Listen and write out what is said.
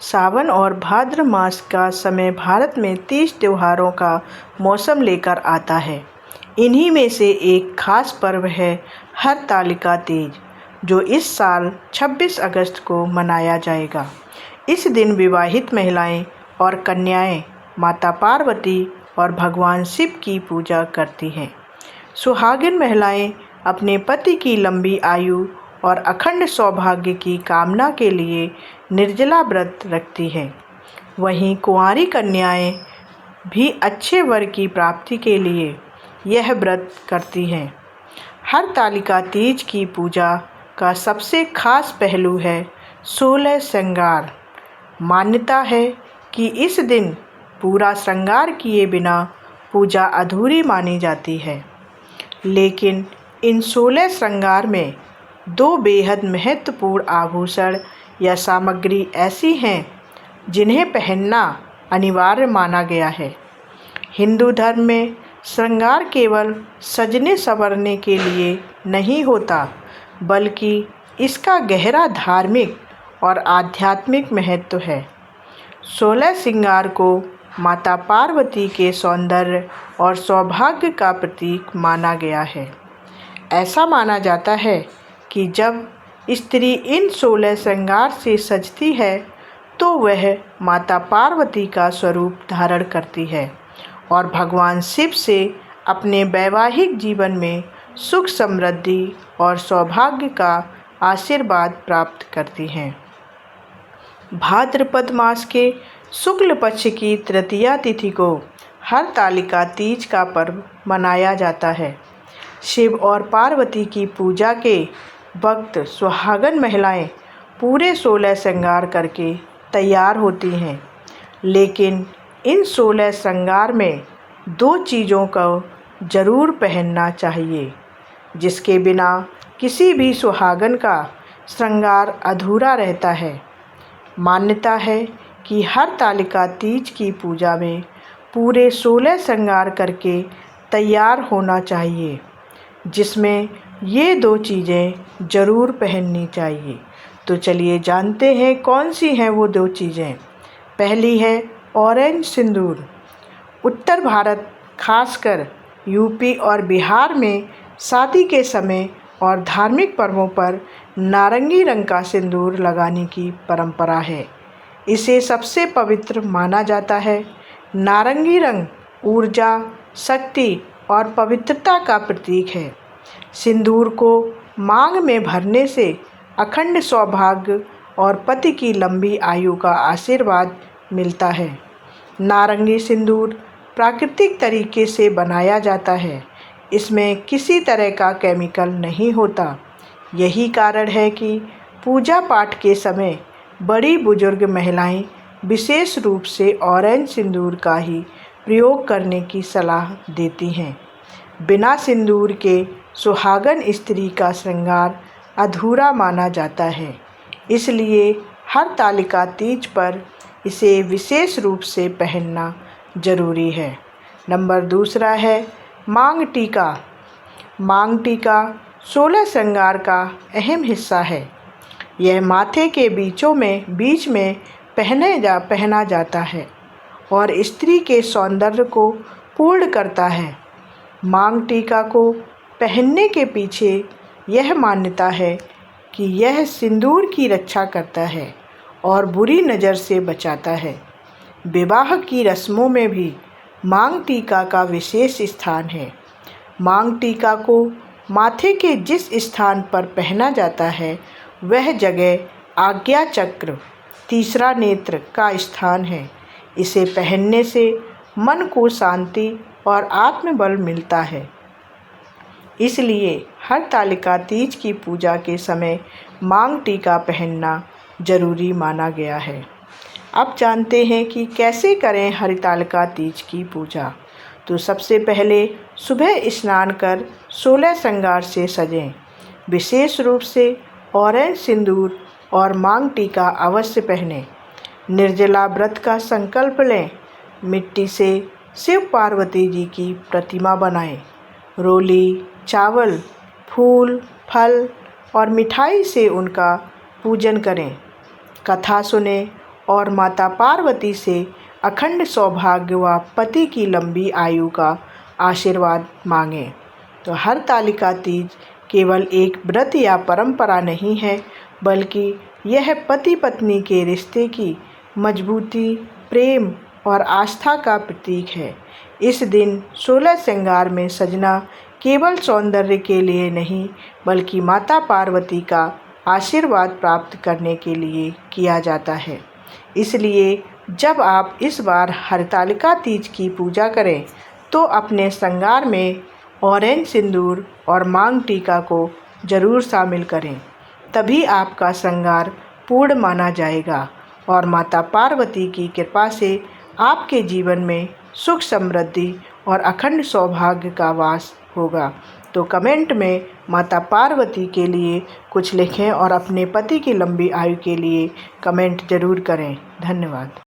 सावन और भाद्र मास का समय भारत में 30 त्योहारों का मौसम लेकर आता है। इन्हीं में से एक खास पर्व है हरतालिका तीज, जो इस साल 26 अगस्त को मनाया जाएगा। इस दिन विवाहित महिलाएं और कन्याएं माता पार्वती और भगवान शिव की पूजा करती हैं। सुहागिन महिलाएं अपने पति की लंबी आयु और अखंड सौभाग्य की कामना के लिए निर्जला व्रत रखती हैं। वहीं कुंवारी कन्याएं भी अच्छे वर की प्राप्ति के लिए यह व्रत करती हैं। हरतालिका तीज की पूजा का सबसे खास पहलू है 16 श्रृंगार। मान्यता है कि इस दिन पूरा श्रृंगार किए बिना पूजा अधूरी मानी जाती है। लेकिन इन 16 श्रृंगार में 2 बेहद महत्वपूर्ण आभूषण या सामग्री ऐसी हैं जिन्हें पहनना अनिवार्य माना गया है। हिंदू धर्म में श्रृंगार केवल सजने संवरने के लिए नहीं होता, बल्कि इसका गहरा धार्मिक और आध्यात्मिक महत्व है। 16 श्रृंगार को माता पार्वती के सौंदर्य और सौभाग्य का प्रतीक माना गया है। ऐसा माना जाता है कि जब स्त्री इन 16 श्रृंगार से सजती है तो वह माता पार्वती का स्वरूप धारण करती है और भगवान शिव से अपने वैवाहिक जीवन में सुख समृद्धि और सौभाग्य का आशीर्वाद प्राप्त करती हैं। भाद्रपद मास के शुक्ल पक्ष की तृतीया तिथि को हरतालिका तीज का पर्व मनाया जाता है। शिव और पार्वती की पूजा के वक्त सुहागन महिलाएं पूरे 16 श्रृंगार करके तैयार होती हैं। लेकिन इन 16 श्रृंगार में 2 चीज़ों को जरूर पहनना चाहिए, जिसके बिना किसी भी सुहागन का श्रृंगार अधूरा रहता है। मान्यता है कि हरतालिका तीज की पूजा में पूरे 16 श्रृंगार करके तैयार होना चाहिए, जिसमें ये 2 चीज़ें ज़रूर पहननी चाहिए। तो चलिए जानते हैं कौन सी हैं वो 2 चीज़ें। पहली है ऑरेंज सिंदूर। उत्तर भारत, खासकर यूपी और बिहार में शादी के समय और धार्मिक पर्वों पर नारंगी रंग का सिंदूर लगाने की परंपरा है। इसे सबसे पवित्र माना जाता है। नारंगी रंग ऊर्जा, शक्ति और पवित्रता का प्रतीक है। सिंदूर को मांग में भरने से अखंड सौभाग्य और पति की लंबी आयु का आशीर्वाद मिलता है। नारंगी सिंदूर प्राकृतिक तरीके से बनाया जाता है। इसमें किसी तरह का केमिकल नहीं होता। यही कारण है कि पूजा पाठ के समय बड़ी बुजुर्ग महिलाएं विशेष रूप से ऑरेंज सिंदूर का ही प्रयोग करने की सलाह देती हैं। बिना सिंदूर के सुहागन स्त्री का श्रृंगार अधूरा माना जाता है। इसलिए हरतालिका तीज पर इसे विशेष रूप से पहनना जरूरी है। नंबर दूसरा है मांग टीका। मांग टीका 16 श्रृंगार का अहम हिस्सा है। यह माथे के बीच में पहना जाता है और स्त्री के सौंदर्य को पूर्ण करता है। मांग टीका को पहनने के पीछे यह मान्यता है कि यह सिंदूर की रक्षा करता है और बुरी नज़र से बचाता है। विवाह की रस्मों में भी मांग टीका का विशेष स्थान है। मांग टीका को माथे के जिस स्थान पर पहना जाता है वह जगह आज्ञा चक्र, तीसरा नेत्र का स्थान है। इसे पहनने से मन को शांति और आत्मबल मिलता है। इसलिए हरतालिका तीज की पूजा के समय मांग टीका पहनना जरूरी माना गया है। अब जानते हैं कि कैसे करें हरतालिका तीज की पूजा। तो सबसे पहले सुबह स्नान कर 16 श्रृंगार से सजें। विशेष रूप से ऑरेंज सिंदूर और मांग टीका अवश्य पहनें। निर्जला व्रत का संकल्प लें। मिट्टी से शिव पार्वती जी की प्रतिमा बनाएं। रोली, चावल, फूल, फल और मिठाई से उनका पूजन करें। कथा सुने और माता पार्वती से अखंड सौभाग्य व पति की लंबी आयु का आशीर्वाद मांगें। तो हरतालिका तीज केवल एक व्रत या परंपरा नहीं है, बल्कि यह पति पत्नी के रिश्ते की मजबूती, प्रेम और आस्था का प्रतीक है। इस दिन 16 श्रृंगार में सजना केवल सौंदर्य के लिए नहीं, बल्कि माता पार्वती का आशीर्वाद प्राप्त करने के लिए किया जाता है। इसलिए जब आप इस बार हरतालिका तीज की पूजा करें तो अपने श्रृंगार में ऑरेंज सिंदूर और मांग टीका को जरूर शामिल करें। तभी आपका श्रृंगार पूर्ण माना जाएगा और माता पार्वती की कृपा से आपके जीवन में सुख, समृद्धि और अखंड सौभाग्य का वास होगा। तो कमेंट में माता पार्वती के लिए कुछ लिखें और अपने पति की लंबी आयु के लिए कमेंट जरूर करें। धन्यवाद।